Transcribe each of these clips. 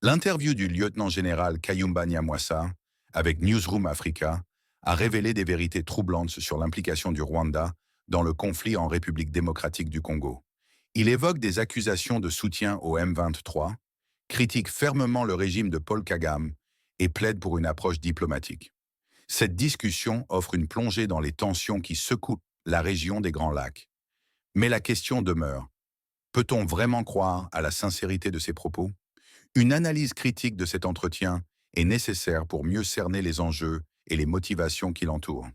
L'interview du Lieutenant Général Kayumba Nyamwasa avec Newzroom Afrika a révélé des vérités troublantes sur l'implication du Rwanda dans le conflit en République Démocratique du Congo. Il évoque des accusations de soutien au M23, critique fermement le régime de Paul Kagame et plaide pour une approche diplomatique. Cette discussion offre une plongée dans les tensions qui secouent la région des Grands Lacs. Mais la question demeure. Peut-on vraiment croire à la sincérité de ces propos? Une analyse critique de cet entretien est nécessaire pour mieux cerner les enjeux et les motivations qui l'entourent.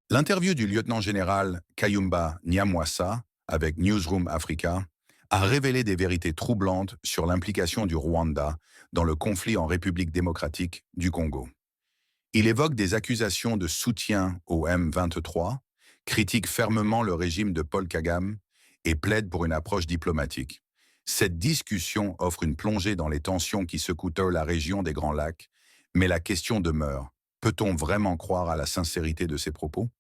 L'interview du lieutenant général Kayumba Nyamwasa avec Newzroom Afrika a révélé des vérités troublantes sur l'implication du Rwanda dans le conflit en République démocratique du Congo. Il évoque des accusations de soutien au M23, critique fermement le régime de Paul Kagame et plaide pour une approche diplomatique. Cette discussion offre une plongée dans les tensions qui secouent la région des Grands Lacs, mais la question demeure. Peut-on vraiment croire à la sincérité de ces propos?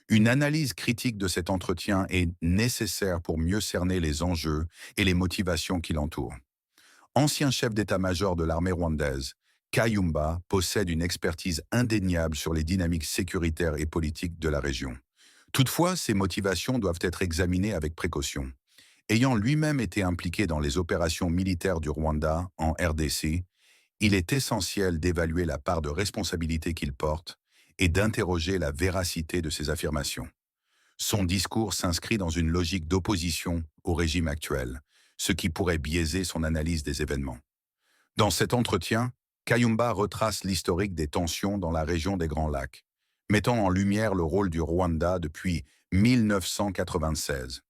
Une analyse critique de cet entretien est nécessaire pour mieux cerner les enjeux et les motivations qui l'entourent. Ancien chef d'état-major de l'armée rwandaise, Kayumba possède une expertise indéniable sur les dynamiques sécuritaires et politiques de la région. Toutefois, ses motivations doivent être examinées avec précaution. Ayant lui-même été impliqué dans les opérations militaires du Rwanda en RDC, il est essentiel d'évaluer la part de responsabilité qu'il porte et d'interroger la véracité de ses affirmations. Son discours s'inscrit dans une logique d'opposition au régime actuel, ce qui pourrait biaiser son analyse des événements. Dans cet entretien, Kayumba retrace l'historique des tensions dans la région des Grands Lacs, mettant en lumière le rôle du Rwanda depuis 1996.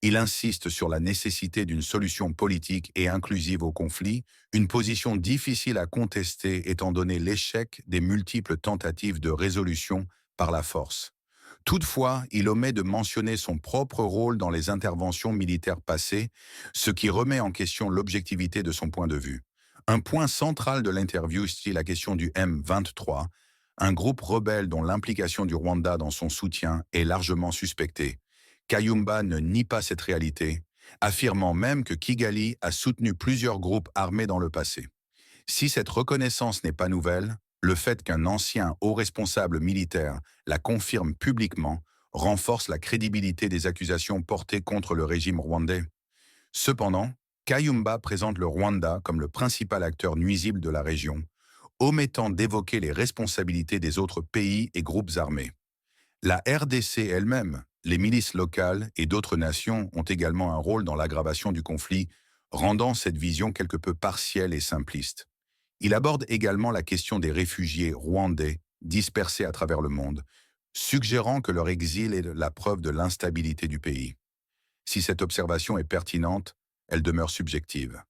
Il insiste sur la nécessité d'une solution politique et inclusive au conflit, une position difficile à contester étant donné l'échec des multiples tentatives de résolution par la force. Toutefois, il omet de mentionner son propre rôle dans les interventions militaires passées, ce qui remet en question l'objectivité de son point de vue. Un point central de l'interview est la question du M23, un groupe rebelle dont l'implication du Rwanda dans son soutien est largement suspectée. Kayumba ne nie pas cette réalité, affirmant même que Kigali a soutenu plusieurs groupes armés dans le passé. Si cette reconnaissance n'est pas nouvelle, le fait qu'un ancien haut responsable militaire la confirme publiquement renforce la crédibilité des accusations portées contre le régime rwandais. Cependant, Kayumba présente le Rwanda comme le principal acteur nuisible de la région, omettant d'évoquer les responsabilités des autres pays et groupes armés. La RDC elle-même, les milices locales et d'autres nations ont également un rôle dans l'aggravation du conflit, rendant cette vision quelque peu partielle et simpliste. Il aborde également la question des réfugiés rwandais dispersés à travers le monde, suggérant que leur exil est la preuve de l'instabilité du pays. Si cette observation est pertinente, elle demeure subjective.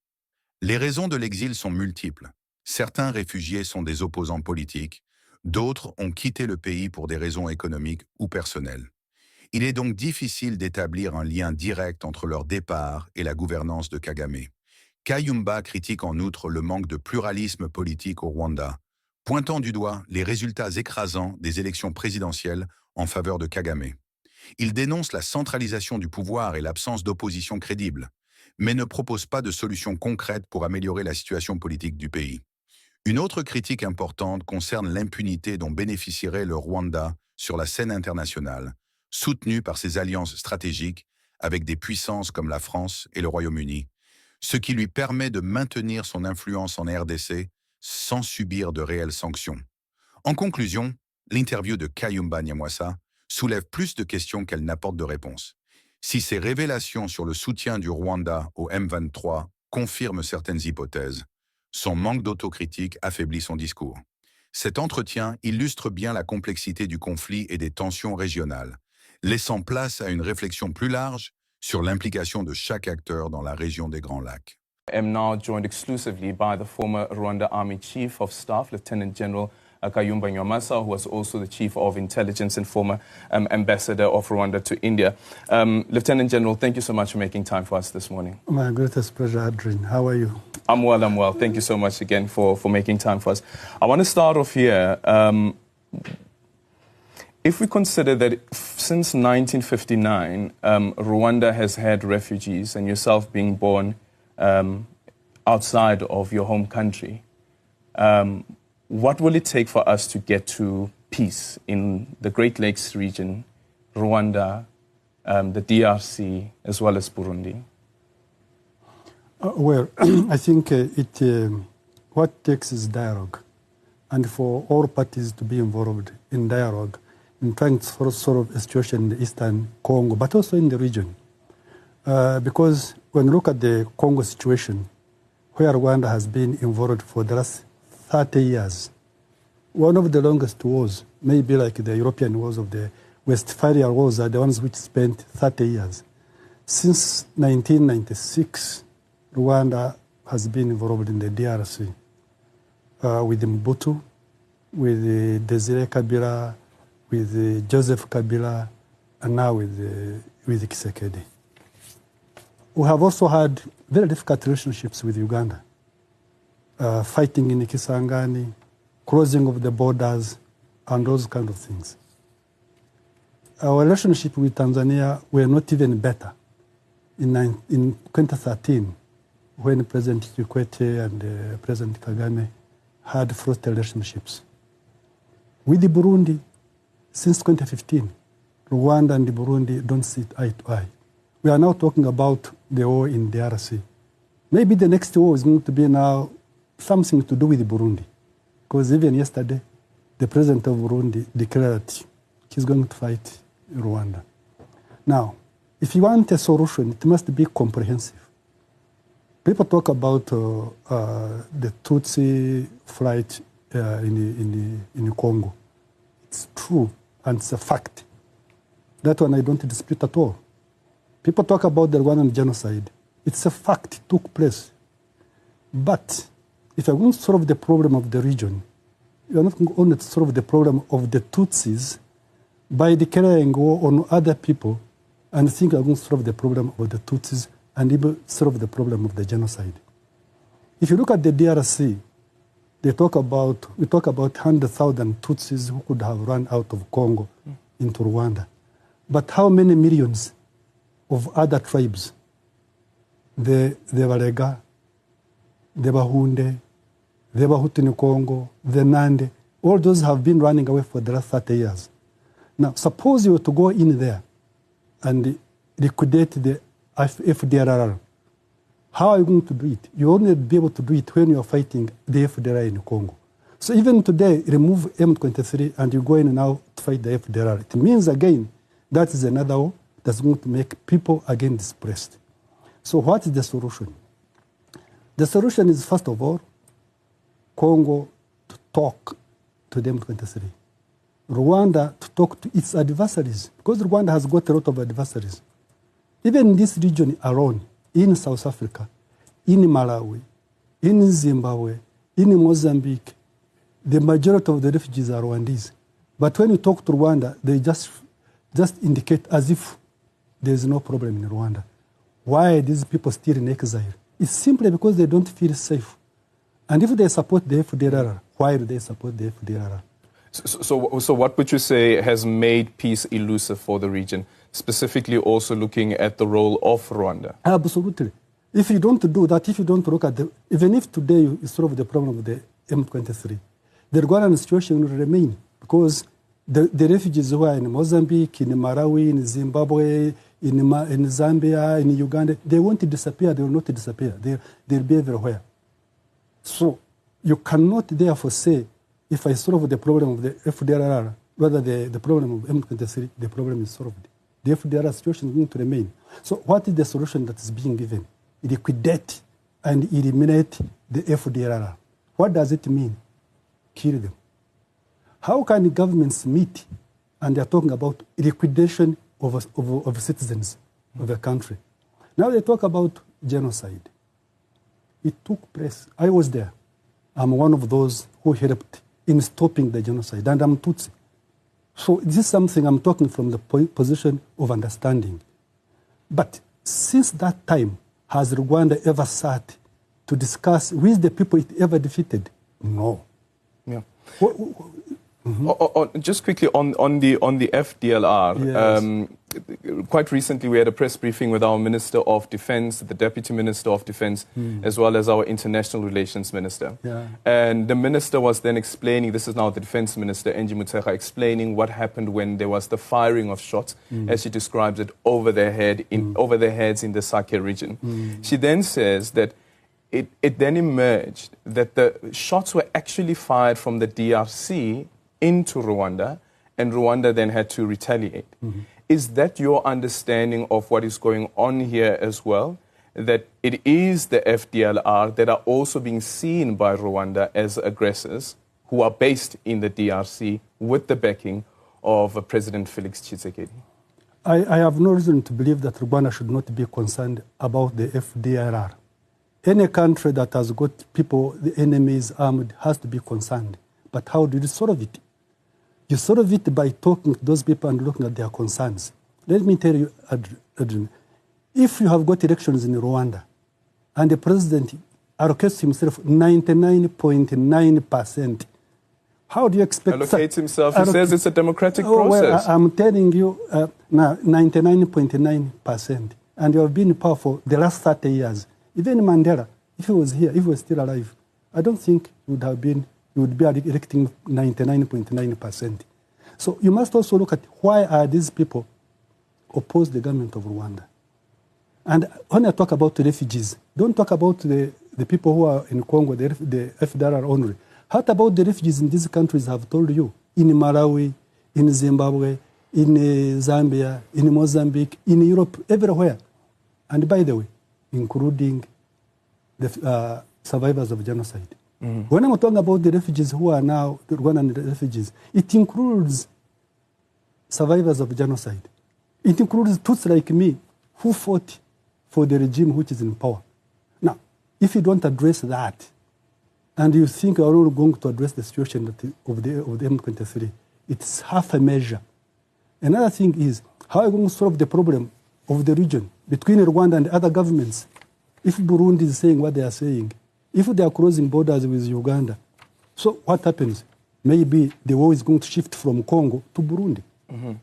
Les raisons de l'exil sont multiples. Certains réfugiés sont des opposants politiques, d'autres ont quitté le pays pour des raisons économiques ou personnelles. Il est donc difficile d'établir un lien direct entre leur départ et la gouvernance de Kagame. Kayumba critique en outre le manque de pluralisme politique au Rwanda, pointant du doigt les résultats écrasants des élections présidentielles en faveur de Kagame. Il dénonce la centralisation du pouvoir et l'absence d'opposition crédible, mais ne propose pas de solution concrète pour améliorer la situation politique du pays. Une autre critique importante concerne l'impunité dont bénéficierait le Rwanda sur la scène internationale, soutenu par ses alliances stratégiques avec des puissances comme la France et le Royaume-Uni, ce qui lui permet de maintenir son influence en RDC sans subir de réelles sanctions. En conclusion, l'interview de Kayumba Nyamwasa soulève plus de questions qu'elle n'apporte de réponses. Si ces révélations sur le soutien du Rwanda au M23 confirment certaines hypothèses, son manque d'autocritique affaiblit son discours. Cet entretien illustre bien la complexité du conflit et des tensions régionales, laissant place à une réflexion plus large sur l'implication de chaque acteur dans la région des Grands Lacs. I am now joined exclusively by the former Rwanda Army Chief of Staff, Lieutenant General Kayumba Nyamwasa, who was also the Chief of Intelligence and former Ambassador of Rwanda to India. Lieutenant General, thank you so much for making time for us this morning. My greatest pleasure, Adrian. How are you? I'm well. Thank you so much again for making time for us. I want to start off here. If we consider that since 1959, Rwanda has had refugees, and yourself being born outside of your home country, what will it take for us to get to peace in the Great Lakes region, Rwanda, the DRC, as well as Burundi? Well, I think what takes is dialogue, and for all parties to be involved in dialogue in trying to solve a situation in the Eastern Congo, but also in the region. Because when you look at the Congo situation, where Rwanda has been involved for the last 30 years, one of the longest wars, maybe like the European wars of the Westphalia wars, are the ones which spent 30 years. Since 1996, Rwanda has been involved in the DRC with Mobutu, with Desire Kabila, with Joseph Kabila, and now with Tshisekedi. We have also had very difficult relationships with Uganda, fighting in Kisangani, closing of the borders, and those kind of things. Our relationship with Tanzania were not even better in 2013, when President Kikwete and President Kagame had fraught relationships. With Burundi, since 2015, Rwanda and Burundi don't sit eye to eye. We are now talking about the war in the DRC. Maybe the next war is going to be now something to do with Burundi. Because even yesterday, the president of Burundi declared he's going to fight Rwanda. Now, if you want a solution, it must be comprehensive. People talk about the Tutsi flight in Congo. It's true, and it's a fact. That one I don't dispute at all. People talk about the Rwandan genocide. It's a fact, it took place. But if you're going to solve the problem of the region, you're not going to solve the problem of the Tutsis by declaring war on other people and think you're going to solve the problem of the Tutsis and even solve the problem of the genocide. If you look at the DRC, we talk about 100,000 Tutsis who could have run out of Congo into Rwanda. But how many millions of other tribes, the Barega, the Bahunde, the Bahutu in Congo, the Nande, all those have been running away for the last 30 years. Now, suppose you were to go in there and liquidate the FDLR. How are you going to do it? You only be able to do it when you are fighting the FDLR in Congo. So even today, remove M23 and you go in now to fight the FDLR. It means, again, that is another war that's going to make people again displaced. So what is the solution? The solution is, first of all, Congo to talk to the M23. Rwanda to talk to its adversaries, because Rwanda has got a lot of adversaries. Even in this region alone, in South Africa, in Malawi, in Zimbabwe, in Mozambique, the majority of the refugees are Rwandese. But when you talk to Rwanda, they just indicate as if there is no problem in Rwanda. Why are these people still in exile? It's simply because they don't feel safe. And if they support the FDLR, why do they support the FDLR? So what would you say has made peace elusive for the region, specifically also looking at the role of Rwanda? Absolutely. If you don't do that, if you don't look at even if today you solve the problem of the M23, the Rwandan situation will remain, because the refugees who are in Mozambique, in Malawi, in Zimbabwe, in Zambia, in Uganda, they won't disappear, they will not disappear. They'll be everywhere. So you cannot therefore say, if I solve the problem of the FDLR, rather the problem of M23, the problem is solved. The FDLR situation is going to remain. So what is the solution that is being given? Liquidate and eliminate the FDLR. What does it mean? Kill them. How can governments meet and they're talking about liquidation of citizens of a country? Now they talk about genocide. It took place. I was there. I'm one of those who helped in stopping the genocide, and I'm Tutsi. So this is something I'm talking from the position of understanding. But since that time, has Rwanda ever sat to discuss with the people it ever defeated? No. Yeah. Just quickly on the FDLR, Yes. quite recently we had a press briefing with our Minister of Defense, the Deputy Minister of Defense, as well as our International Relations Minister. Yeah. And the Minister was then explaining, this is now the Defense Minister, Enji Muteka, explaining what happened when there was the firing of shots, as she describes it, over their heads in the Sake region. She then says that it then emerged that the shots were actually fired from the DRC into Rwanda, and Rwanda then had to retaliate. Is that your understanding of what is going on here as well? That it is the FDLR that are also being seen by Rwanda as aggressors who are based in the DRC with the backing of President Felix Tshisekedi? I have no reason to believe that Rwanda should not be concerned about the FDLR. Any country that has got people, the enemy is armed, has to be concerned. But how do you solve it? You solve it by talking to those people and looking at their concerns. Let me tell you, Adrian, if you have got elections in Rwanda and the president allocates himself 99.9%, how do you expect... Allocates himself, he says it's a democratic process. Well, I'm telling you now, 99.9%. And you have been in power for the last 30 years. Even Mandela, if he was here, if he was still alive, I don't think he would be electing 99.9%. So you must also look at why are these people oppose the government of Rwanda. And when I talk about the refugees, don't talk about the people who are in Congo, the FDLR only. What about the refugees in these countries I've told you? In Malawi, in Zimbabwe, in Zambia, in Mozambique, in Europe, everywhere. And by the way, including the survivors of genocide. When I'm talking about the refugees who are now the Rwandan refugees, it includes survivors of genocide. It includes Tutsis like me who fought for the regime which is in power. Now, if you don't address that, and you think you are not going to address the situation of the M23, it's half a measure. Another thing is, how are you going to solve the problem of the region between Rwanda and other governments? If Burundi is saying what they are saying, if they are crossing borders with Uganda, so what happens? Maybe the war is going to shift from Congo to Burundi.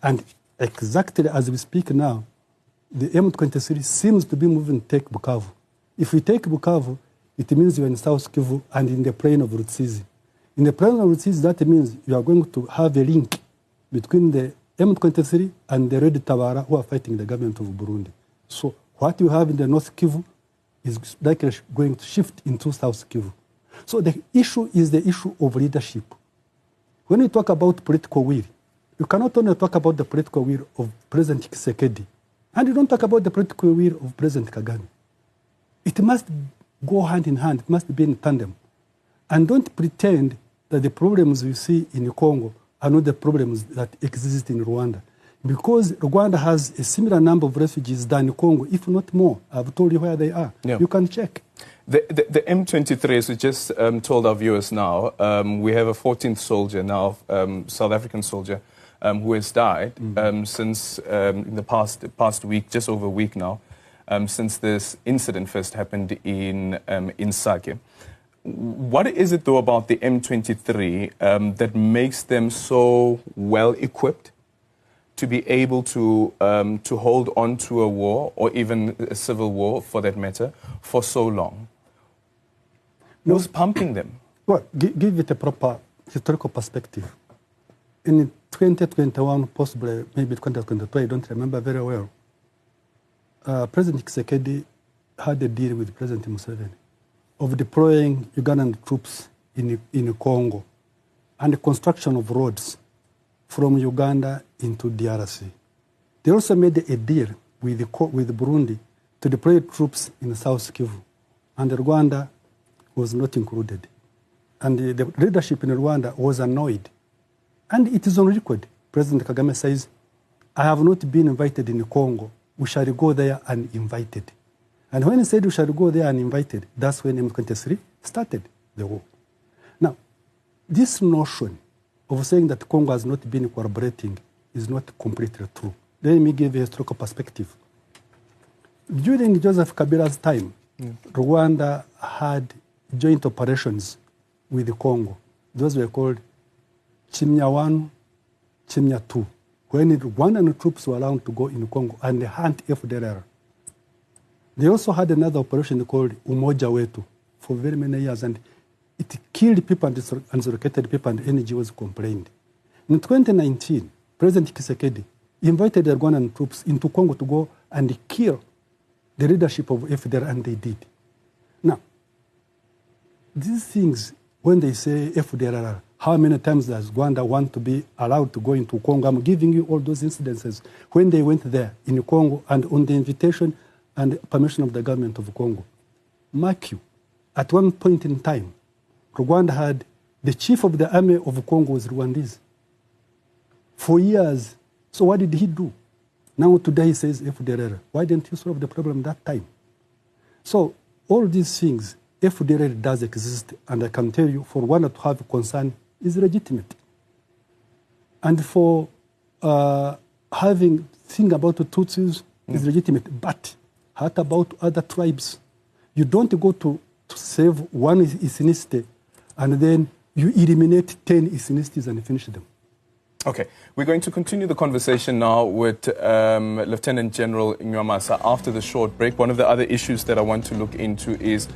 And exactly as we speak now, the M23 seems to be moving to take Bukavu. If we take Bukavu, it means you are in South Kivu and in the plain of Rutsizi. In the plain of Rutsizi, that means you are going to have a link between the M23 and the Red Tabara who are fighting the government of Burundi. So what you have in the North Kivu is likely going to shift into South Kivu. So the issue is the issue of leadership. When we talk about political will, you cannot only talk about the political will of President Tshisekedi, and you don't talk about the political will of President Kagame. It must go hand in hand, it must be in tandem. And don't pretend that the problems you see in Congo are not the problems that exist in Rwanda. Because Rwanda has a similar number of refugees than Congo, if not more. I've told you where they are. Yeah. You can check. The M23, as we just told our viewers now, we have a 14th soldier now, South African soldier, who has died since in the past week, just over a week now, since this incident first happened in Sake. What is it, though, about the M23 that makes them so well equipped to be able to hold on to a war, or even a civil war for that matter, for so long? Who's pumping them? Well, give it a proper historical perspective. In 2021, possibly maybe 2022, I don't remember very well, President Tshisekedi had a deal with President Museveni of deploying Ugandan troops in Congo and the construction of roads from Uganda into DRC. They also made a deal with Burundi to deploy troops in South Kivu, and Rwanda was not included. And the leadership in Rwanda was annoyed. And it is on record. President Kagame says, I have not been invited in Congo. We shall go there uninvited. And when he said we shall go there uninvited, that's when M23 started the war. Now, this notion of saying that Congo has not been collaborating is not completely true. Let me give a historical perspective. During Joseph Kabila's time, Rwanda had joint operations with the Congo. Those were called Chimya 1, Chimya 2, when Rwandan troops were allowed to go in Congo and hunt FDLR. They also had another operation called Umoja Wetu for very many years, and it killed people and dislocated people, and NGOs complained. In 2019, President Tshisekedi invited the Rwandan troops into Congo to go and kill the leadership of FDLR, and they did. Now, these things, when they say FDLR, how many times does Rwanda want to be allowed to go into Congo? I'm giving you all those incidences when they went there in Congo and on the invitation and permission of the government of Congo. Mark you, at one point in time, Rwanda had the chief of the army of Congo was Rwandese for years. So what did he do? Now today he says FDLR. Why didn't you solve the problem that time? So all these things, FDLR does exist, and I can tell you, for Rwanda to have concern is legitimate. And for having think about the Tutsis is legitimate. But what about other tribes? You don't go to save one ethnicity and then you eliminate 10 ethnicities and finish them. Okay, we're going to continue the conversation now with Lieutenant General Nyamwasa after the short break. One of the other issues that I want to look into is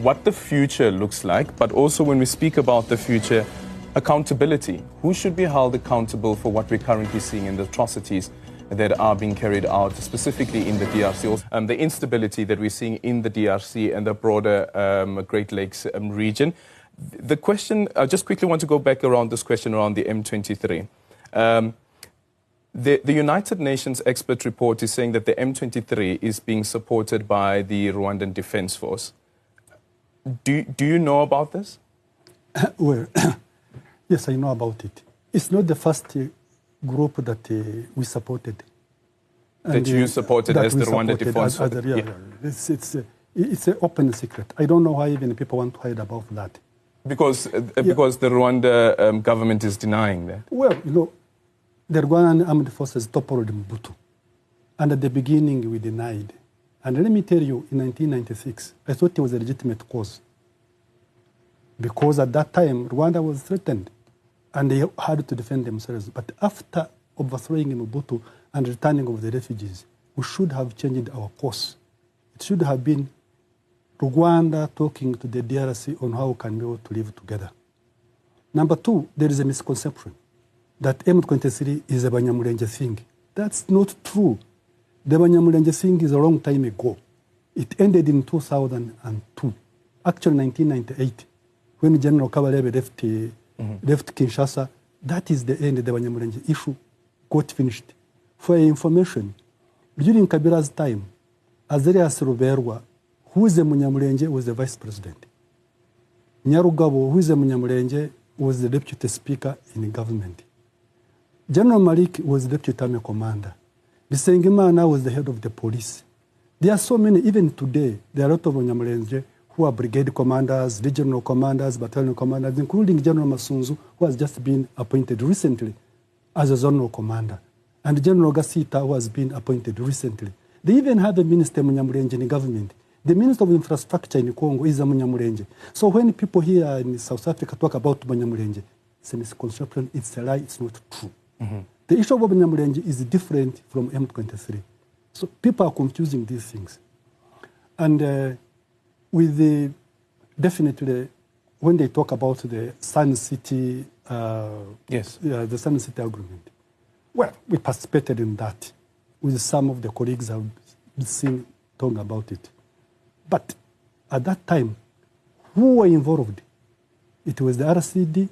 what the future looks like, but also when we speak about the future, accountability. Who should be held accountable for what we're currently seeing in the atrocities that are being carried out, specifically in the DRC, the instability that we're seeing in the DRC and the broader Great Lakes region. The question, I just quickly want to go back around this question around the M23. The United Nations expert report is saying that the M23 is being supported by the Rwandan Defense Force. Do you know about this? Well, yes, I know about it. It's not the first group that we supported. That you supported as the Rwanda Defense Force? It's an open secret. I don't know why even people want to hide about that. Because the Rwanda government is denying that? Well, you know, the Rwandan armed forces toppled Mobutu. And at the beginning, we denied. And let me tell you, in 1996, I thought it was a legitimate cause. Because at that time, Rwanda was threatened. And they had to defend themselves. But after overthrowing Mobutu and returning of the refugees, we should have changed our course. It should have been Rwanda talking to the DRC on how we can be able to live together. Number two, there is a misconception that M23 is a Banyamulenge thing. That's not true. The Banyamulenge thing is a long time ago. It ended in 2002, actually 1998, when General Kabarebe left Kinshasa. That is the end of the Banyamulenge issue, got finished. For your information, during Kabira's time, Azarias Ruberwa, who is a Munyamulenge, was the vice president. Nyarugabo, who is a Munyamulenge, was the deputy speaker in the government. General Malik was the deputy army commander. Bisengimana was the head of the police. There are so many, even today, there are a lot of Munyamulenge who are brigade commanders, regional commanders, battalion commanders, including General Masunzu, who has just been appointed recently as a zonal commander, and General Gasita, who has been appointed recently. They even have a minister Munyamulenge in the government. The Minister of Infrastructure in Congo is a Munyamulenge. So when people here in South Africa talk about Munyamulenge, it's a misconception, it's a lie, it's not true. Mm-hmm. The issue of Munyamulenge is different from M23. So people are confusing these things. And definitely, when they talk about the Sun City, the Sun City agreement, well, we participated in that with some of the colleagues I've seen talking about it. But at that time, who were involved? It was the RCD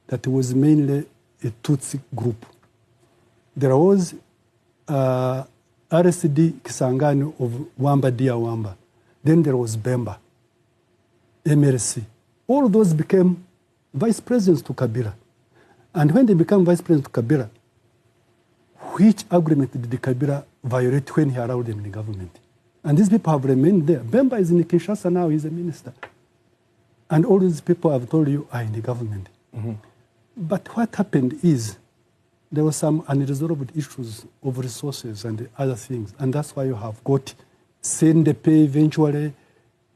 that was mainly a Tutsi group. There was RCD Kisangani of Wamba Dia Wamba. Then there was Bemba, MRC. All those became vice presidents to Kabila. And when they became vice presidents to Kabila, which agreement did Kabila violate when he allowed them in the government? And these people have remained there. Bemba is in Kinshasa now, he's a minister. And all these people I've told you are in the government. Mm-hmm. But what happened is there were some unresolved issues of resources and other things. And that's why you have got CNDP eventually,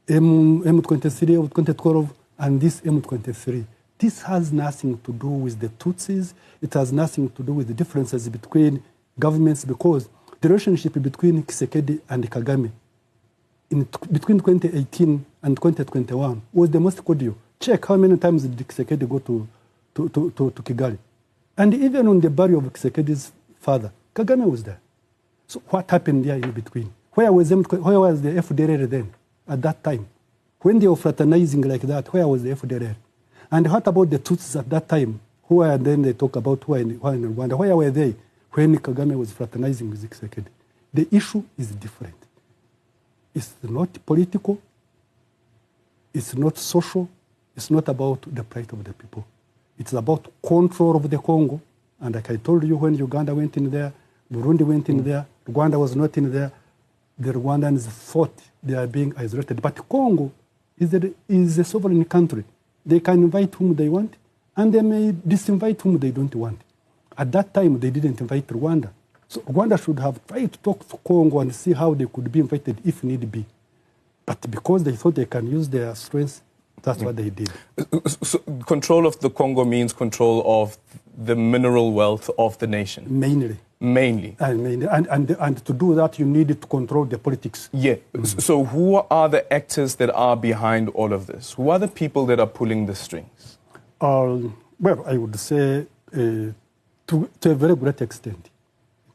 M23 of 2012, and this M23. this has nothing to do with the Tutsis. It has nothing to do with the differences between governments, because the relationship between Tshisekedi and Kagame between 2018 and 2021 was the most cordial. Check how many times did Tshisekedi go to Kigali. And even on the burial of Tshisekedi's father, Kagame was there. So what happened there in between? Where was the FDLR then, at that time? When they were fraternizing like that, where was the FDLR? And what about the Tutsis at that time? Then they talk about who are in Rwanda. Where were they when Kagame was fraternizing with Tshisekedi? The issue is different. It's not political. It's not social. It's not about the plight of the people. It's about control of the Congo. And like I told you, when Uganda went in there, Burundi went in there, Rwanda was not in there, the Rwandans thought they are being isolated. But Congo is a sovereign country. They can invite whom they want, and they may disinvite whom they don't want. At that time, they didn't invite Rwanda. So Rwanda should have tried to talk to Congo and see how they could be invited if need be. But because they thought they can use their strengths, that's what they did. So control of the Congo means control of the mineral wealth of the nation? Mainly. And to do that, you need to control the politics. Yeah. So who are the actors that are behind all of this? Who are the people that are pulling the strings? Well, I would say to a very great extent,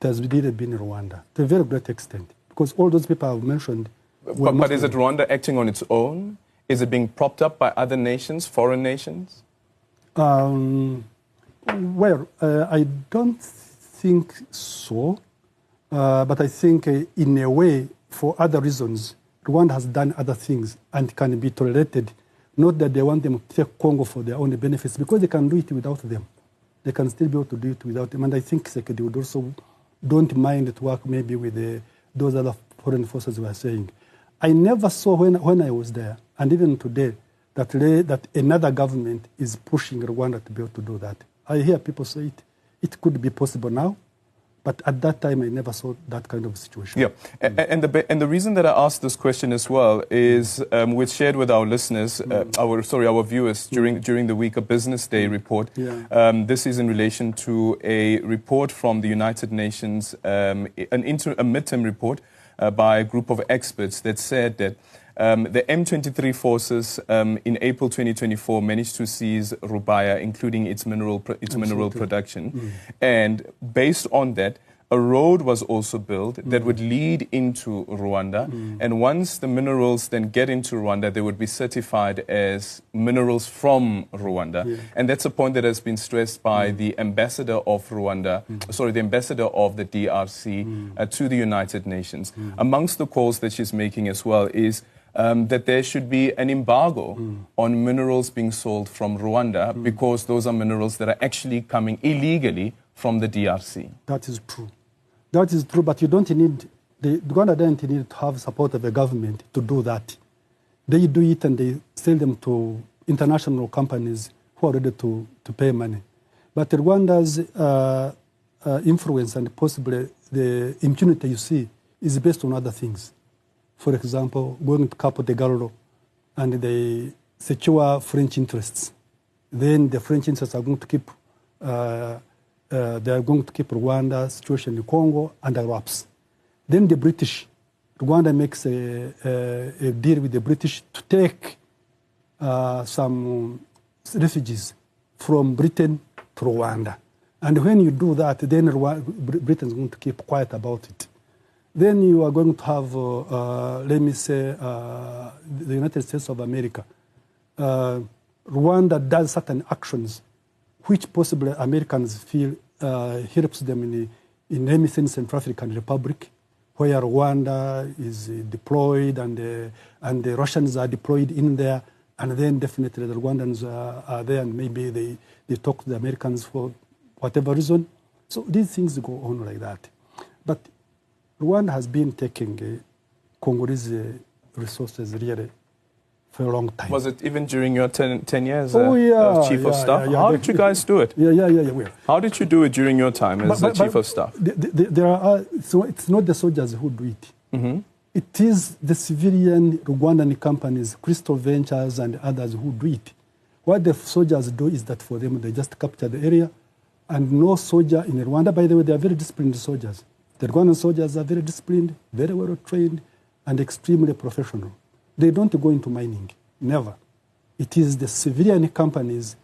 it has really been Rwanda, to a very great extent. Because all those people I've mentioned... But is it Rwanda acting on its own? Is it being propped up by other nations, foreign nations? I don't think so. But I think in a way, for other reasons, Rwanda has done other things and can be tolerated. Not that they want them to take Congo for their own benefits, because they can do it without them. They can still be able to do it without them. And I think Tshisekedi would also don't mind to work maybe with those other foreign forces we are saying. I never saw when I was there, and even today, that another government is pushing Rwanda to be able to do that. I hear people say it could be possible now, but at that time I never saw that kind of situation. Yeah, and the reason that I asked this question as well is we've shared with our listeners, our viewers during the week a Business Day report. Yeah. This is in relation to a report from the United Nations, a midterm report by a group of experts that said that the M23 forces in April 2024 managed to seize Rubaya, including its mineral production. And based on that, a road was also built that would lead into Rwanda. And once the minerals then get into Rwanda, they would be certified as minerals from Rwanda. Yeah. And that's a point that has been stressed by the ambassador of Rwanda, the ambassador of the DRC to the United Nations. Amongst the calls that she's making as well is that there should be an embargo on minerals being sold from Rwanda because those are minerals that are actually coming illegally from the DRC. That is true. That is true, but you don't need, Rwanda doesn't need to have support of the government to do that. They do it and they sell them to international companies who are ready to pay money. But Rwanda's influence and possibly the impunity you see is based on other things. For example, going to Capo de Gallo and they secure French interests. Then the French interests are going to keep Rwanda's situation in Congo under wraps. Then the British, Rwanda makes a deal with the British to take some refugees from Britain to Rwanda. And when you do that, then Britain is going to keep quiet about it. Then you are going to have, let me say, the United States of America. Rwanda does certain actions which possibly Americans feel helps them in let me say, Central African Republic, where Rwanda is deployed and the Russians are deployed in there, and then definitely the Rwandans are there, and maybe they talk to the Americans for whatever reason. So these things go on like that. But Rwanda has been taking Congolese resources really for a long time. Was it even during your 10 years as Chief of Staff? How did you guys do it? Yeah. How did you do it during your time as the Chief of Staff? So it's not the soldiers who do it. It is the civilian Rwandan companies, Crystal Ventures and others who do it. What the soldiers do is that for them, they just capture the area, and no soldier in Rwanda, by the way, they are very disciplined soldiers. The Rwandan soldiers are very disciplined, very well trained, and extremely professional. They don't go into mining, never. It is the civilian companies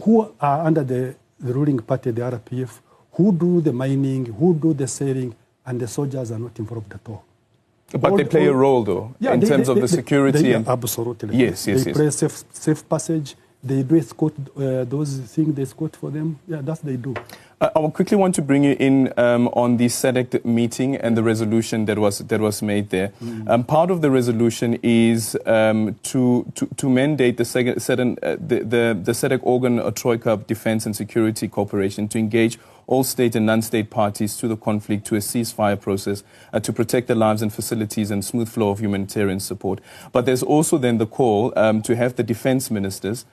who are under the ruling party, the RPF, who do the mining, who do the selling, and the soldiers are not involved at all. But they play a role, though, in terms of the security. Absolutely. Yes. They play safe passage. They do escort those things, they escort for them. Yeah, that's what they do. I quickly want to bring you in on the Cette meeting and the resolution that was made there. Part of the resolution is to mandate the Cette organ, a Troika of Defense and Security Cooperation, to engage all state and non-state parties to the conflict to a ceasefire process to protect the lives and facilities and smooth flow of humanitarian support. But there's also then the call to have the defense ministers,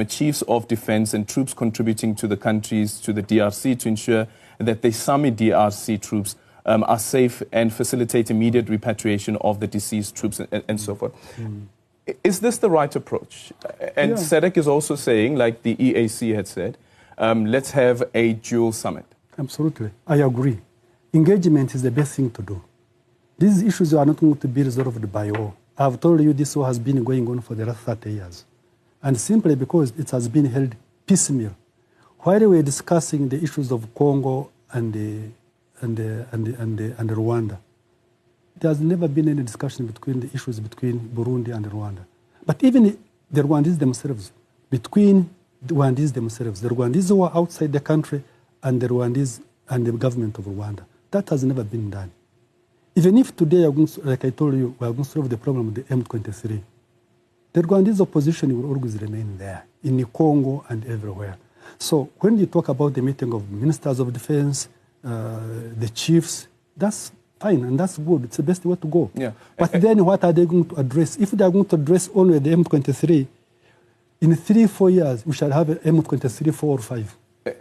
chiefs of defense and troops contributing to the countries, to the DRC, to ensure that the SAMI DRC troops are safe and facilitate immediate repatriation of the deceased troops and so forth. Is this the right approach? And yeah. SADC is also saying, like the EAC had said, let's have a dual summit. Absolutely. I agree. Engagement is the best thing to do. These issues are not going to be resolved by war. I've told you this war has been going on for the last 30 years. And simply because it has been held piecemeal. While we were discussing the issues of Congo and Rwanda, there has never been any discussion between the issues between Burundi and Rwanda. But even the Rwandese themselves, between the Rwandese who are outside the country and the Rwandese and the government of Rwanda, that has never been done. Even if today, like I told you, we are going to solve the problem of the M23, the Rwandese opposition will always remain there, in Congo and everywhere. So when you talk about the meeting of ministers of defense, the chiefs, that's fine and that's good. It's the best way to go. Yeah. But then what are they going to address? If they are going to address only the M23, in 3-4 years, we shall have an M23 4 or 5.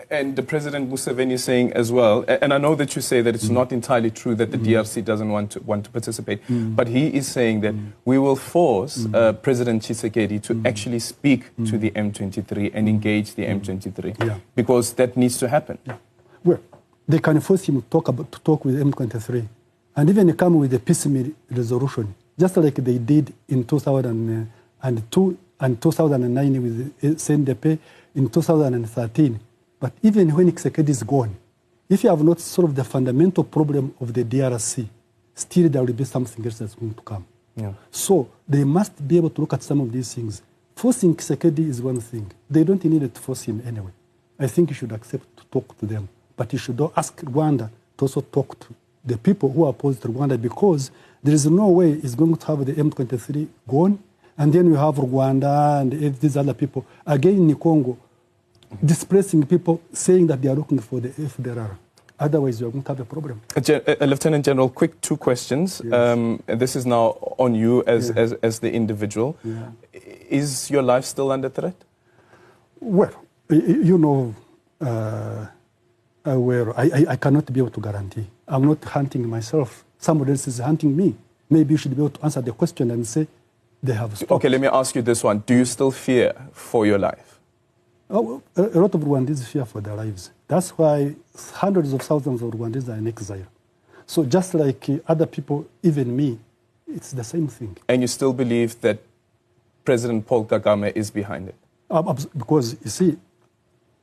And the President Museveni is saying as well, and I know that you say that it's not entirely true that the DRC doesn't want to participate, but he is saying that we will force President Tshisekedi to actually speak to the M23 and engage the M23, because that needs to happen. Yeah. Well, they can force him to talk with M23 and even come with a piecemeal resolution, just like they did in 2002 and 2009 with CNDP, in 2013. But even when Tshisekedi is gone, if you have not solved the fundamental problem of the DRC, still there will be something else that's going to come. Yeah. So they must be able to look at some of these things. Forcing Tshisekedi is one thing. They don't need to force him anyway. I think you should accept to talk to them. But you should ask Rwanda to also talk to the people who are opposed to Rwanda, because there is no way it's going to have the M23 gone, and then you have Rwanda and these other people, again in Congo, displacing people, saying that they are looking for the FDLR. Otherwise, you are going to have a problem. Lieutenant General, quick 2 questions. Yes. This is now on you as the individual. Yeah. Is your life still under threat? Well, you know, I cannot be able to guarantee. I'm not hunting myself. Somebody else is hunting me. Maybe you should be able to answer the question and say they have stopped. Okay, let me ask you this one. Do you still fear for your life? Oh, a lot of Rwandese fear for their lives. That's why hundreds of thousands of Rwandese are in exile. So just like other people, even me, it's the same thing. And you still believe that President Paul Kagame is behind it? Because, you see,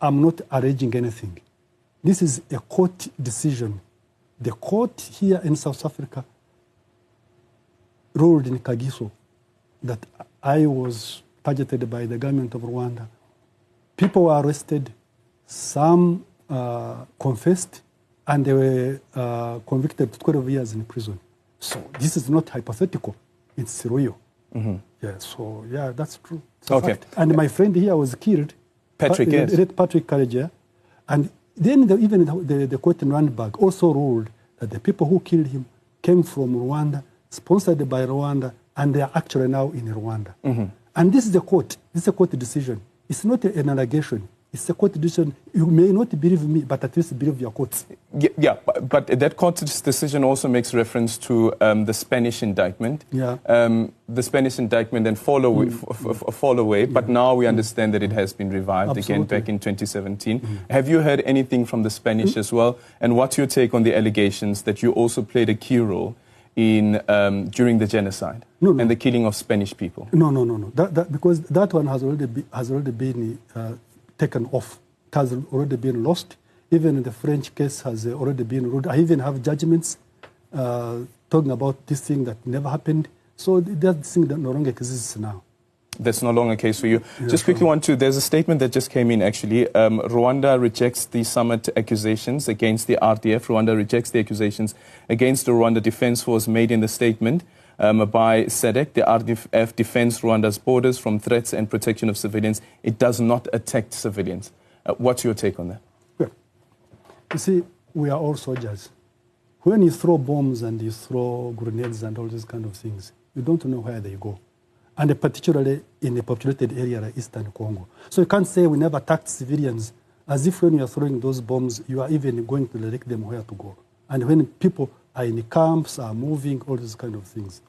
I'm not arranging anything. This is a court decision. The court here in South Africa ruled in Kagiso that I was targeted by the government of Rwanda. People were arrested, some confessed, and they were convicted to 12 years in prison. So this is not hypothetical, it's real. Yeah, so yeah, that's true. It's a fact. And my friend here was killed. Patrick, yes. Patrick Karegeya. And then even the court in Rwanda also ruled that the people who killed him came from Rwanda, sponsored by Rwanda, and they are actually now in Rwanda. And this is the court. This is a court decision. It's not an allegation. It's a court decision. You may not believe me, but at least believe your courts. Yeah, but that court's decision also makes reference to the Spanish indictment. Yeah. The Spanish indictment then fall away, but now we understand that it has been revived again back in 2017. Have you heard anything from the Spanish as well? And what's your take on the allegations that you also played a key role in during the genocide and the killing of Spanish people? No. Because that one has already been taken off. It has already been lost. Even the French case has already been ruled. I even have judgments talking about this thing that never happened. So that thing that no longer exists now. That's no longer a case for you. Just quickly there's a statement that just came in actually. Rwanda rejects the summit accusations against the RDF. Rwanda rejects the accusations against the Rwanda Defense Force made in the statement by SEDEC. The RDF defends Rwanda's borders from threats and protection of civilians. It does not attack civilians. What's your take on that? Well, you see, we are all soldiers. When you throw bombs and you throw grenades and all these kind of things, you don't know where they go. And particularly in a populated area like Eastern Congo. So you can't say we never attacked civilians, as if when you are throwing those bombs, you are even going to direct them where to go. And when people are in camps, are moving, all these kind of things.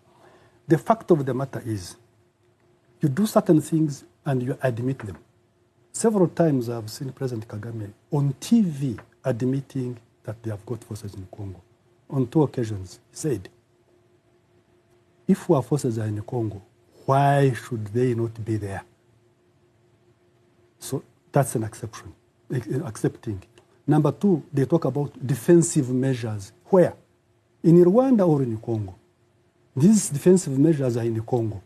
The fact of the matter is, you do certain things and you admit them. Several times I've seen President Kagame on TV admitting that they have got forces in Congo. On 2 occasions, he said, if our forces are in Congo, why should they not be there? So that's an exception, accepting. Number 2, they talk about defensive measures. Where? In Rwanda or in Congo? These defensive measures are in Congo.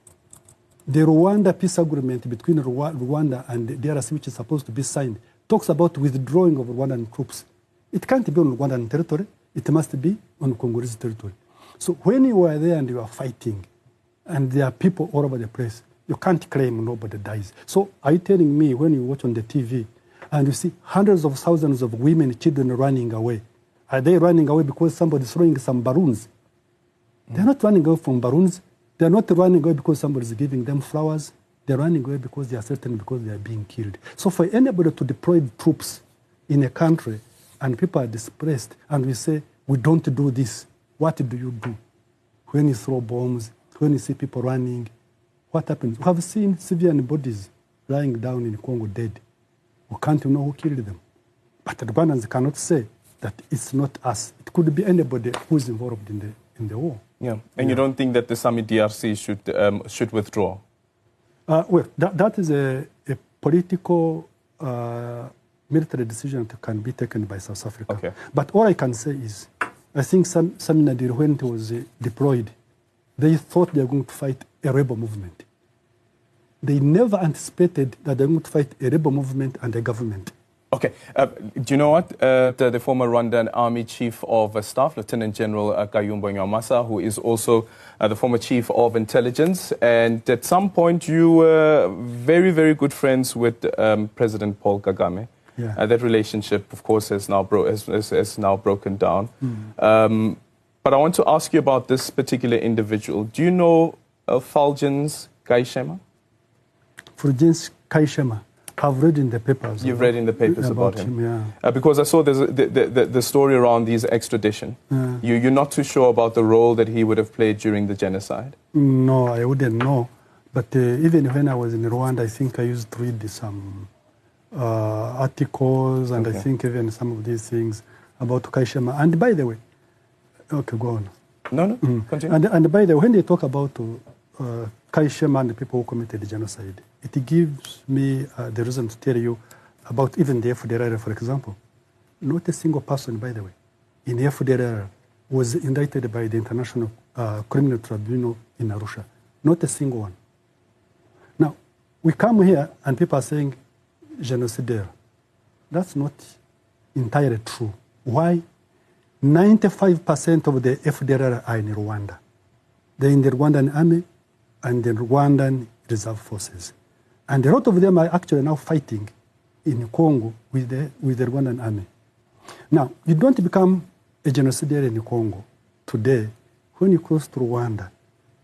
The Rwanda peace agreement between Rwanda and the DRC, which is supposed to be signed, talks about withdrawing of Rwandan troops. It can't be on Rwandan territory. It must be on Congolese territory. So when you are there and you are fighting, and there are people all over the place, you can't claim nobody dies. So are you telling me when you watch on the TV and you see hundreds of thousands of women, children running away, are they running away because somebody's throwing some balloons? They're not running away from balloons. They're not running away because somebody's giving them flowers. They're running away because they are certain because they are being killed. So for anybody to deploy troops in a country and people are displaced and we say, we don't do this, what do you do? When you throw bombs, when you see people running, what happens? We have seen civilian bodies lying down in Congo dead. We can't know who killed them. But the Rwandans cannot say that it's not us. It could be anybody who's involved in the war. Yeah, and you don't think that the summit DRC should withdraw? Well, that is a political military decision that can be taken by South Africa. Okay. But all I can say is, I think Nadir, when it was deployed, they thought they were going to fight a rebel movement. They never anticipated that they were going to fight a rebel movement and a government. Okay. Do you know what? The former Rwandan Army Chief of Staff, Lieutenant General Kayumba Nyamwasa, who is also the former Chief of Intelligence, and at some point you were very, very good friends with President Paul Kagame. Yeah. That relationship, of course, has now broken down. But I want to ask you about this particular individual. Do you know Fulgence Kayishema? Fulgence Kayishema. I've read in the papers. You've read in the papers about him? Yeah. Because I saw the story around his extradition. You're not too sure about the role that he would have played during the genocide? No, I wouldn't know. But even when I was in Rwanda, I think I used to read some articles and I think even some of these things about Kayishema. And by the way, okay, go on. No, continue. And by the way, when they talk about Kayishema and the people who committed the genocide, it gives me the reason to tell you about even the FDLR, for example. Not a single person, by the way, in the FDLR was indicted by the International Criminal Tribunal in Arusha. Not a single one. Now, we come here and people are saying genocidaire. That's not entirely true. Why? 95% of the FDLR are in Rwanda. They're in the Rwandan army and the Rwandan reserve forces. And a lot of them are actually now fighting in Congo with the Rwandan army. Now, you don't become a genocidaire in Congo today when you cross to Rwanda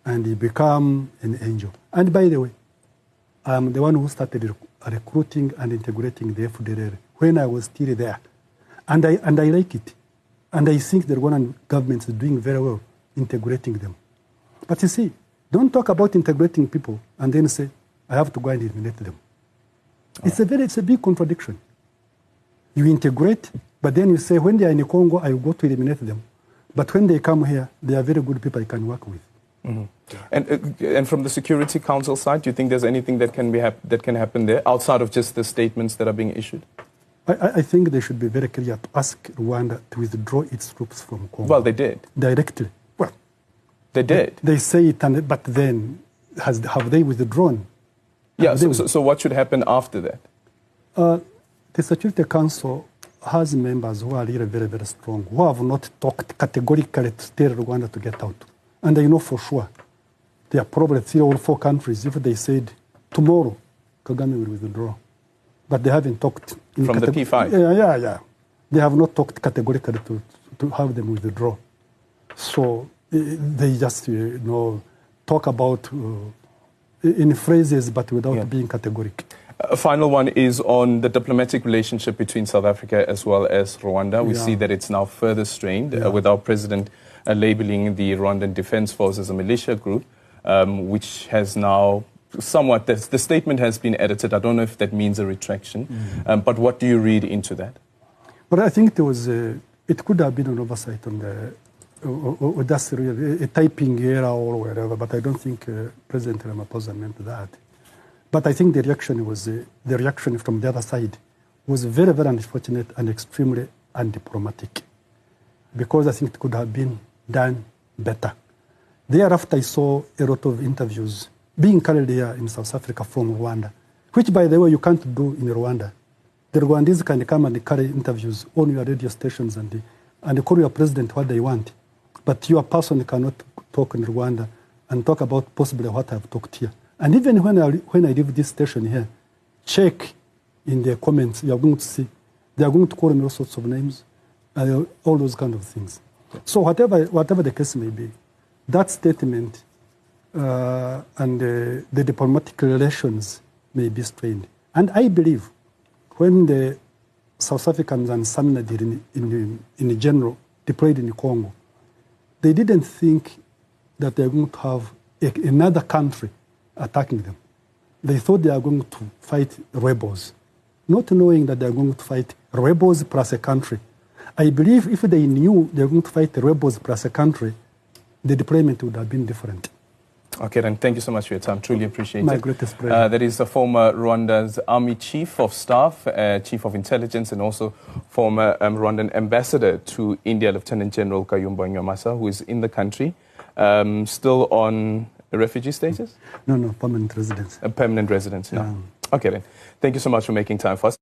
and you become an angel. And by the way, I'm the one who started recruiting and integrating the FDLR when I was still there. And I like it. And I think the Rwandan government is doing very well integrating them. But you see, don't talk about integrating people and then say, I have to go and eliminate them. It's a big contradiction. You integrate, but then you say, when they are in Congo, I will go to eliminate them. But when they come here, they are very good people I can work with. Mm-hmm. And from the Security Council side, do you think there's anything that can happen there outside of just the statements that are being issued? I think they should be very clear to ask Rwanda to withdraw its troops from Congo. Well, they did. Directly. Well, they did. They say it, but then have they withdrawn? Yeah, so what should happen after that? The Security Council has members who are really very, very strong, who have not talked categorically to tell Rwanda to get out. And I know for sure there are probably 3 or 4 countries, if they said tomorrow Kagame will withdraw. But they haven't talked. From the P5? Yeah. They have not talked categorically to have them withdraw. So they just talk about in phrases but without being categoric. A final one is on the diplomatic relationship between South Africa as well as Rwanda. We see that it's now further strained with our president labeling the Rwandan Defense Force as a militia group, which has now somewhat, the statement has been edited. I don't know if that means a retraction, but what do you read into that? But I think it could have been an oversight on or that's really a typing error or whatever, but I don't think President Ramaphosa meant that. But I think the reaction from the other side was very, very unfortunate and extremely undiplomatic, because I think it could have been done better. Thereafter, I saw a lot of interviews being carried here in South Africa from Rwanda, which, by the way, you can't do in Rwanda. The Rwandese can come and carry interviews on your radio stations and call your president what they want. But your person cannot talk in Rwanda and talk about possibly what I've talked here. And even when I leave this station here, check in the comments, you are going to see, they are going to call me all sorts of names, all those kind of things. So whatever the case may be, that statement and the diplomatic relations may be strained. And I believe when the South Africans and Sumner did in general deployed in Congo, they didn't think that they are going to have another country attacking them. They thought they are going to fight rebels, not knowing that they are going to fight rebels plus a country. I believe if they knew they were going to fight rebels plus a country, the deployment would have been different. Okay, then thank you so much for your time. Truly appreciate it. My greatest pleasure. That is the former Rwanda's Army Chief of Staff, Chief of Intelligence, and also former Rwandan Ambassador to India, Lieutenant General Kayumba Nyamwasa, who is in the country, still on a refugee status? No, permanent residence. A permanent residence, yeah. Okay, then. Thank you so much for making time for us.